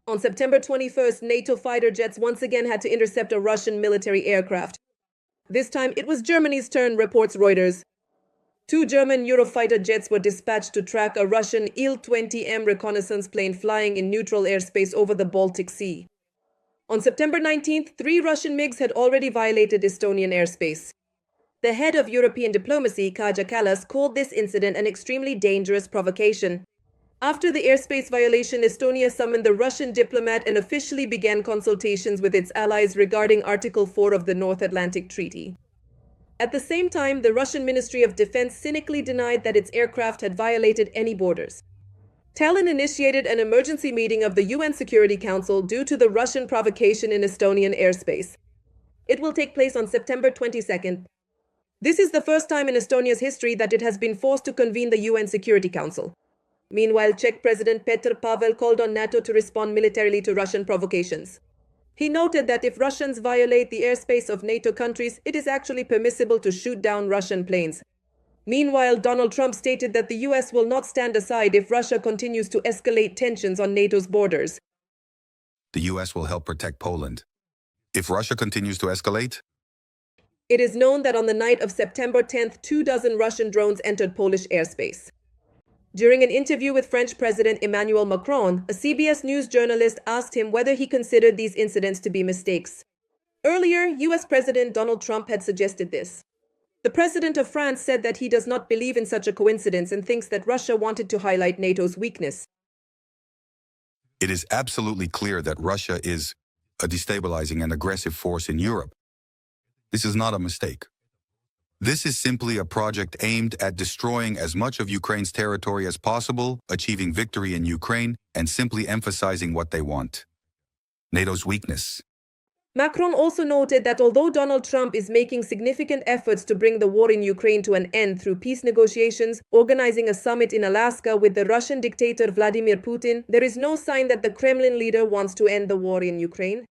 On September 21st, NATO fighter jets once again had to intercept a Russian military aircraft. This time, it was Germany's turn, reports Reuters. Two German Eurofighter jets were dispatched to track a Russian Il-20M reconnaissance plane flying in neutral airspace over the Baltic Sea. On September 19th, 3 Russian MiGs had already violated Estonian airspace. The head of European diplomacy, Kaja Kallas, called this incident an extremely dangerous provocation. After the airspace violation, Estonia summoned the Russian diplomat and officially began consultations with its allies regarding Article 4 of the North Atlantic Treaty. At the same time, the Russian Ministry of Defense cynically denied that its aircraft had violated any borders. Tallinn initiated an emergency meeting of the UN Security Council due to the Russian provocation in Estonian airspace. It will take place on September 22nd. This is the first time in Estonia's history that it has been forced to convene the UN Security Council. Meanwhile, Czech President Petr Pavel called on NATO to respond militarily to Russian provocations. He noted that if Russians violate the airspace of NATO countries, it is actually permissible to shoot down Russian planes. Meanwhile, Donald Trump stated that the US will not stand aside if Russia continues to escalate tensions on NATO's borders. The US will help protect Poland. If Russia continues to escalate? It is known that on the night of September 10th, 24 Russian drones entered Polish airspace. During an interview with French President Emmanuel Macron, a CBS News journalist asked him whether he considered these incidents to be mistakes. Earlier, US President Donald Trump had suggested this. The president of France said that he does not believe in such a coincidence and thinks that Russia wanted to highlight NATO's weakness. It is absolutely clear that Russia is a destabilizing and aggressive force in Europe. This is not a mistake. This is simply a project aimed at destroying as much of Ukraine's territory as possible, achieving victory in Ukraine, and simply emphasizing what they want: NATO's weakness. Macron also noted that although Donald Trump is making significant efforts to bring the war in Ukraine to an end through peace negotiations, organizing a summit in Alaska with the Russian dictator Vladimir Putin, there is no sign that the Kremlin leader wants to end the war in Ukraine.